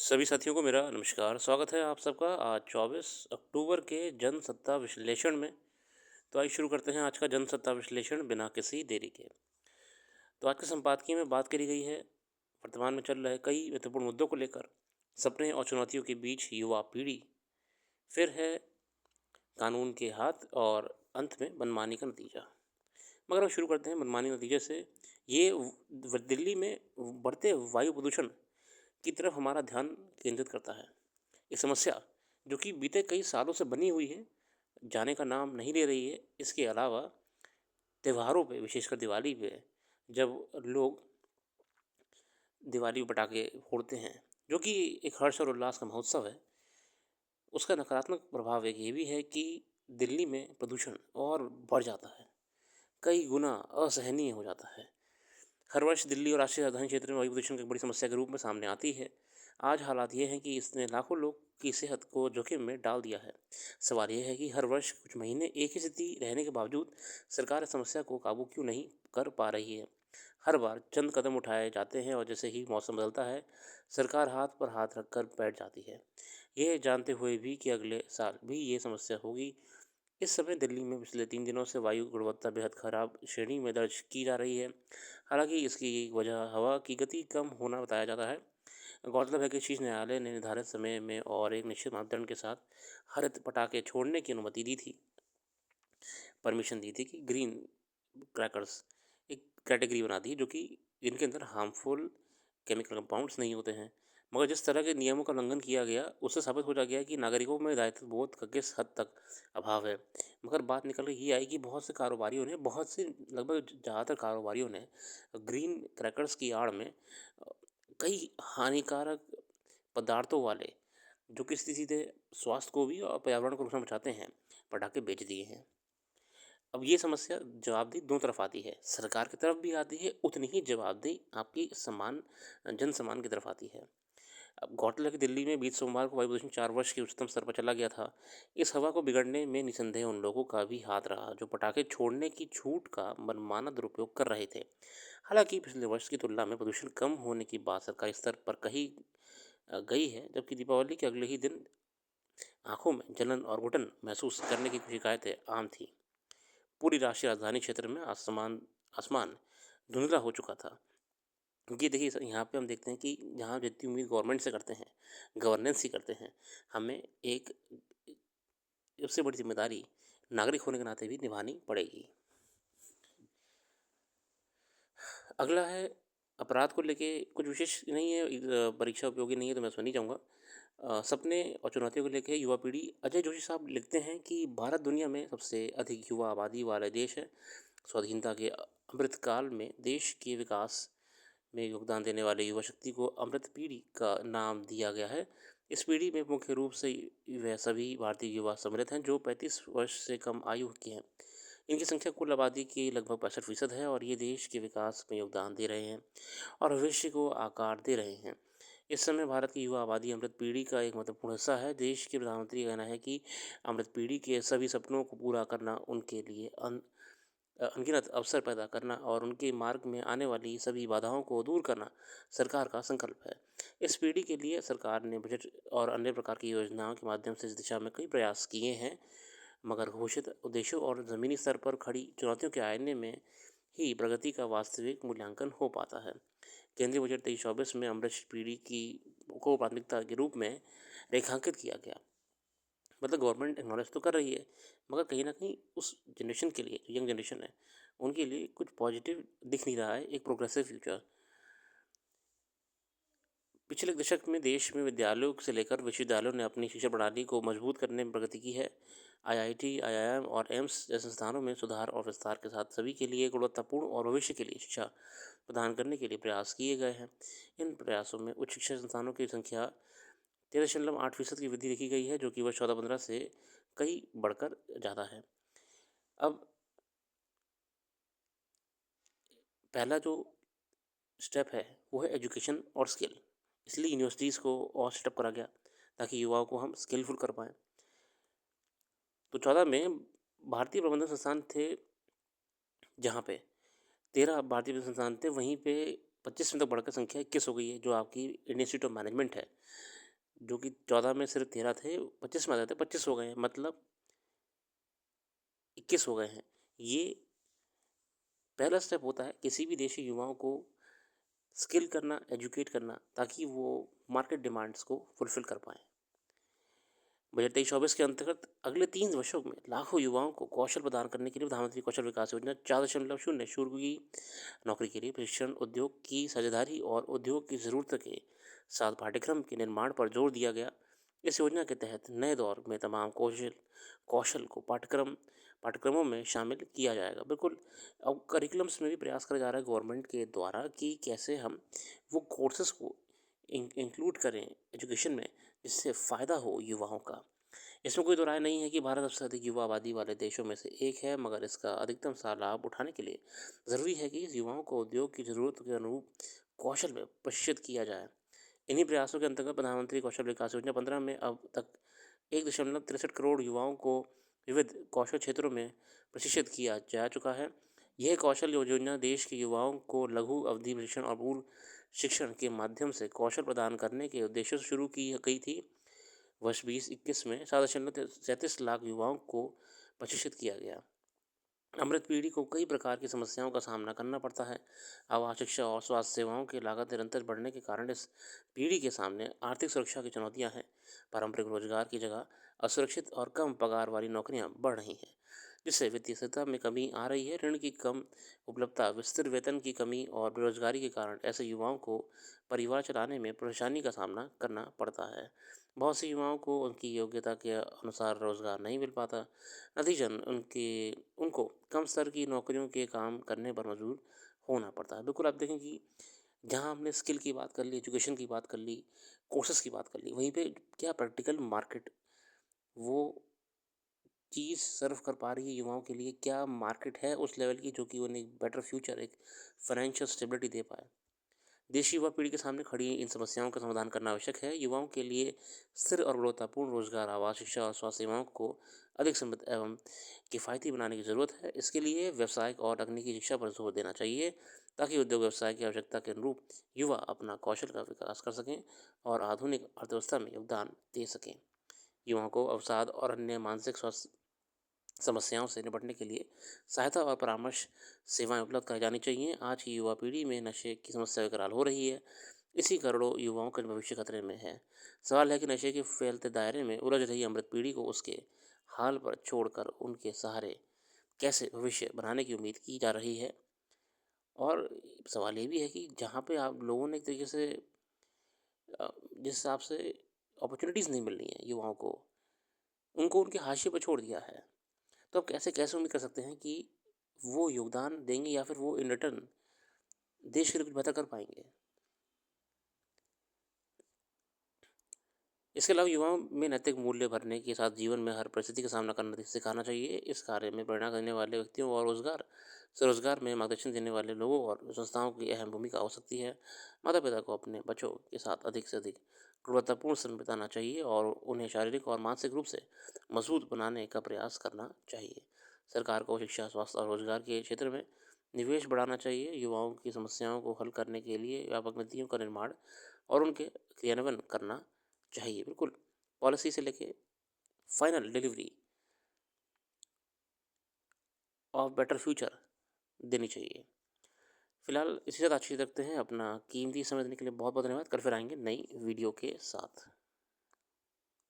सभी साथियों को मेरा नमस्कार। स्वागत है आप सबका आज 24 अक्टूबर के जनसत्ता विश्लेषण में। तो आइए शुरू करते हैं आज का जनसत्ता विश्लेषण बिना किसी देरी के। तो आज के संपादकीय में बात करी गई है वर्तमान में चल रहे कई महत्वपूर्ण मुद्दों को लेकर। सपने और चुनौतियों के बीच युवा पीढ़ी, फिर है कानून के हाथ, और अंत में मनमानी का नतीजा। मगर हम शुरू करते हैं मनमानी नतीजे से। ये दिल्ली में बढ़ते वायु प्रदूषण की तरफ हमारा ध्यान केंद्रित करता है। ये समस्या, जो कि बीते कई सालों से बनी हुई है, जाने का नाम नहीं ले रही है। इसके अलावा त्योहारों पे, विशेषकर दिवाली पे, जब लोग दिवाली पे पटाखे फोड़ते हैं, जो कि एक हर्ष और उल्लास का महोत्सव है, उसका नकारात्मक प्रभाव एक ये भी है कि दिल्ली में प्रदूषण और बढ़ जाता है, कई गुना असहनीय हो जाता है। हर वर्ष दिल्ली और राष्ट्रीय राजधानी क्षेत्र में वायु प्रदूषण की एक बड़ी समस्या के रूप में सामने आती है। आज हालात ये हैं कि इसने लाखों लोग की सेहत को जोखिम में डाल दिया है। सवाल यह है कि हर वर्ष कुछ महीने एक ही स्थिति रहने के बावजूद सरकार इस समस्या को काबू क्यों नहीं कर पा रही है। हर बार चंद कदम उठाए जाते हैं और जैसे ही मौसम बदलता है, सरकार हाथ पर हाथ रखकर बैठ जाती है, यह जानते हुए भी कि अगले साल भी ये समस्या होगी। इस समय दिल्ली में पिछले 3 दिनों से वायु गुणवत्ता बेहद खराब श्रेणी में दर्ज की जा रही है। हालांकि इसकी एक वजह हवा की गति कम होना बताया जाता है। गौरतलब है कि शीर्ष न्यायालय ने निर्धारित समय में और एक निश्चित मापदंड के साथ हरित पटाखे छोड़ने की अनुमति दी थी, परमिशन दी थी कि ग्रीन क्रैकर्स एक कैटेगरी बना दी, जो कि जिनके अंदर हार्मफुल केमिकल कंपाउंड्स नहीं होते हैं। मगर जिस तरह के नियमों का उल्लंघन किया गया, उससे साबित हो जा गया कि नागरिकों में दायित्व बोध का किस हद तक अभाव है। मगर बात निकल कर ये आई कि बहुत से लगभग ज़्यादातर कारोबारियों ने ग्रीन क्रैकर्स की आड़ में कई हानिकारक पदार्थों वाले, जो कि सीधे स्वास्थ्य को भी और पर्यावरण को नुकसान पहुंचाते हैं, पटाखे बेच दिए हैं। अब ये समस्या जवाबदेही दोनों तरफ आती है, सरकार की तरफ भी आती है, उतनी ही जवाबदेही आपकी जन सम्मान की तरफ आती है। अब गौरतलब है कि दिल्ली में बीते सोमवार को वायु प्रदूषण 4 वर्ष के उच्चतम स्तर पर चला गया था। इस हवा को बिगड़ने में निसंदेह उन लोगों का भी हाथ रहा जो पटाखे छोड़ने की छूट का मनमाना दुरुपयोग कर रहे थे। हालांकि पिछले वर्ष की तुलना में प्रदूषण कम होने की बात सरकारी स्तर पर कही गई है, जबकि दीपावली के अगले ही दिन आंखों में जलन और घुटन महसूस करने की शिकायतें आम थी। पूरी राष्ट्रीय राजधानी क्षेत्र में आसमान आसमान धुंधला हो चुका था। क्योंकि देखिए यहाँ पे हम देखते हैं कि जहाँ जितनी उम्मीद गवर्नमेंट से करते हैं, गवर्नेंस ही करते हैं, हमें एक सबसे बड़ी जिम्मेदारी नागरिक होने के नाते भी निभानी पड़ेगी। अगला है अपराध को लेके, कुछ विशेष नहीं है, परीक्षा उपयोगी नहीं है तो मैं उसमें नहीं जाऊँगा। सपने और चुनौतियों को लेके युवा पीढ़ी, अजय जोशी साहब लिखते हैं कि भारत दुनिया में सबसे अधिक युवा आबादी वाला देश है। स्वाधीनता के अमृतकाल में देश के विकास में योगदान देने वाले युवा शक्ति को अमृत पीढ़ी का नाम दिया गया है। इस पीढ़ी में मुख्य रूप से वह सभी भारतीय युवा सम्मिलित हैं जो 35 वर्ष से कम आयु के हैं। इनकी संख्या कुल आबादी की लगभग 65% है और ये देश के विकास में योगदान दे रहे हैं और भविष्य को आकार दे रहे हैं। इस समय भारत की युवा आबादी अमृत पीढ़ी का एक महत्वपूर्ण हिस्सा है। देश के प्रधानमंत्री का कहना है कि अमृत पीढ़ी के सभी सपनों को पूरा करना, उनके लिए अनगिनत अवसर पैदा करना और उनके मार्ग में आने वाली सभी बाधाओं को दूर करना सरकार का संकल्प है। इस पीढ़ी के लिए सरकार ने बजट और अन्य प्रकार की योजनाओं के माध्यम से इस दिशा में कई प्रयास किए हैं, मगर घोषित उद्देश्यों और ज़मीनी स्तर पर खड़ी चुनौतियों के आईने में ही प्रगति का वास्तविक मूल्यांकन हो पाता है। केंद्रीय बजट 23-24 में अमृत पीढ़ी की को प्राथमिकता के रूप में रेखांकित किया गया। मतलब गवर्नमेंट एक्नॉलेज तो कर रही है, मगर कहीं न कहीं उस जनरेशन के लिए, जो यंग जनरेशन है, उनके लिए कुछ पॉजिटिव दिख नहीं रहा है, एक प्रोग्रेसिव फ्यूचर। पिछले दशक में देश में विद्यालयों से लेकर विश्वविद्यालयों ने अपनी शिक्षा प्रणाली को मजबूत करने में प्रगति की है। आईआईटी, आईआईएम और एम्स जैसे संस्थानों में सुधार और विस्तार के साथ सभी के लिए गुणवत्तापूर्ण और भविष्य के लिए शिक्षा प्रदान करने के लिए प्रयास किए गए हैं। इन प्रयासों में उच्च शिक्षा संस्थानों की संख्या 13.8% की वृद्धि देखी गई है, जो कि वर्ष 14-15 से कई बढ़कर ज़्यादा है। अब पहला जो स्टेप है वो है एजुकेशन और स्किल। इसलिए यूनिवर्सिटीज़ को और सेटअप करा गया ताकि युवाओं को हम स्किलफुल कर पाएँ। तो 14 में भारतीय प्रबंधन संस्थान थे, जहाँ पे 13 भारतीय प्रबंधन संस्थान थे, वहीं पे 25 में तक बढ़कर संख्या 21 हो गई है, जो आपकी इंडियन इंस्टीट्यूट ऑफ मैनेजमेंट है। जो कि 14 में सिर्फ 13 थे, 25 में आते थे, 25 हो गए हैं, मतलब 21 हो गए हैं। ये पहला स्टेप होता है किसी भी देश के युवाओं को स्किल करना, एजुकेट करना, ताकि वो मार्केट डिमांड्स को फुलफिल कर पाएँ। बजट 23-24 के अंतर्गत अगले 3 वर्षों में लाखों युवाओं को कौशल प्रदान करने के लिए प्रधानमंत्री कौशल विकास योजना 4.0 शुरू की। नौकरी के लिए प्रशिक्षण, उद्योग की साझेदारी और उद्योग की ज़रूरत के साथ पाठ्यक्रम के निर्माण पर जोर दिया गया। इस योजना के तहत नए दौर में तमाम कौशल कौशल को पाठ्यक्रमों में शामिल किया जाएगा। बिल्कुल, अब करिकुलम्स में भी प्रयास करा जा रहा है गवर्नमेंट के द्वारा कि कैसे हम वो कोर्सेज़ को इंक्लूड करें एजुकेशन में, जिससे फ़ायदा हो युवाओं का। इसमें कोई दो राय नहीं है कि भारत सबसे अधिक युवा आबादी वाले देशों में से एक है, मगर इसका अधिकतम सा लाभ उठाने के लिए ज़रूरी है कि इस युवाओं को उद्योग की ज़रूरत के अनुरूप कौशल में प्रशिक्षित किया जाए। इन्हीं प्रयासों के अंतर्गत प्रधानमंत्री कौशल विकास योजना 15 में अब तक 1.63 करोड़ युवाओं को विविध कौशल क्षेत्रों में प्रशिक्षित किया जा चुका है। यह कौशल योजना देश के युवाओं को लघु अवधि प्रशिक्षण और पूर्व शिक्षण के माध्यम से कौशल प्रदान करने के उद्देश्य से शुरू की गई थी। वर्ष 2021 में 7.37 लाख युवाओं को प्रशिक्षित किया गया। अमृत पीढ़ी को कई प्रकार की समस्याओं का सामना करना पड़ता है। आवास, शिक्षा और स्वास्थ्य सेवाओं की लागत निरंतर बढ़ने के कारण इस पीढ़ी के सामने आर्थिक सुरक्षा की चुनौतियां हैं। पारंपरिक रोजगार की जगह असुरक्षित और कम पगार वाली नौकरियां बढ़ रही हैं, जिससे वित्तीय स्थिरता में कमी आ रही है। ऋण की कम उपलब्धता, विस्तृत वेतन की कमी और बेरोजगारी के कारण ऐसे युवाओं को परिवार चलाने में परेशानी का सामना करना पड़ता है। बहुत से युवाओं को उनकी योग्यता के अनुसार रोजगार नहीं मिल पाता। नतीजन उनको कम स्तर की नौकरियों के काम करने पर मजबूर होना पड़ता है। बिल्कुल, आप देखें कि जहाँ हमने स्किल की बात कर ली, एजुकेशन की बात कर ली, कोर्सेज़ की बात कर ली, वहीं पे क्या प्रैक्टिकल मार्केट वो चीज़ सर्व कर पा रही है युवाओं के लिए? क्या मार्केट है उस लेवल की जो कि उन्हें एक बेटर फ्यूचर, एक फाइनेंशियल स्टेबिलिटी दे पाए? देश की युवा पीढ़ी के सामने खड़ी इन समस्याओं का समाधान करना आवश्यक है। युवाओं के लिए स्थिर और गुणवत्तापूर्ण रोजगार, आवास, शिक्षा और स्वास्थ्य सेवाओं को अधिक समृद्ध एवं किफ़ायती बनाने की ज़रूरत है। इसके लिए व्यावसायिक और तकनीकी शिक्षा पर जोर देना चाहिए, ताकि उद्योग व्यवसाय की आवश्यकता के अनुरूप युवा अपना कौशल का विकास कर सकें और आधुनिक अर्थव्यवस्था में योगदान दे सकें। युवाओं को अवसाद और अन्य मानसिक स्वास्थ्य समस्याओं से निपटने के लिए सहायता और परामर्श सेवाएं उपलब्ध कराई जानी चाहिए। आज की युवा पीढ़ी में नशे की समस्या विकराल हो रही है। इसी करोड़ों युवाओं का भविष्य खतरे में है। सवाल है कि नशे के फैलते दायरे में उलझ रही अमृत पीढ़ी को उसके हाल पर छोड़कर उनके सहारे कैसे भविष्य बनाने की उम्मीद की जा रही है। और सवाल ये भी है कि जहाँ पे आप लोगों ने एक तरीके से जिस हिसाब से अपॉर्चुनिटीज़ नहीं मिल रही हैं युवाओं को, उनको उनके हाशिए पर छोड़ दिया है। तो आप कैसे कैसे उम्मीद कर सकते हैं कि वो योगदान देंगे या फिर वो इन रिटर्न देश के लिए कुछ बेहतर कर पाएँगे? इसके अलावा युवाओं में नैतिक मूल्य भरने के साथ जीवन में हर परिस्थिति का सामना करना सिखाना चाहिए। इस कार्य में प्रेरणा देने वाले व्यक्तियों और स्वरोजगार में मार्गदर्शन देने वाले लोगों और संस्थाओं की अहम भूमिका हो सकती है। माता-पिता को अपने बच्चों के साथ अधिक से अधिक गुणवत्तापूर्ण समय बिताना चाहिए और उन्हें शारीरिक और मानसिक रूप से मजबूत बनाने का प्रयास करना चाहिए। सरकार को शिक्षा, स्वास्थ्य और रोजगार के क्षेत्र में निवेश बढ़ाना चाहिए। युवाओं की समस्याओं को हल करने के लिए व्यापक नीतियों का निर्माण और उनके क्रियान्वयन करना चाहिए। बिल्कुल, पॉलिसी से लेके final delivery of better future देनी चाहिए। फिलहाल इसी के साथ आज रखते हैं। अपना कीमती समय देने के लिए बहुत बहुत धन्यवाद। कल फिर आएंगे नई वीडियो के साथ।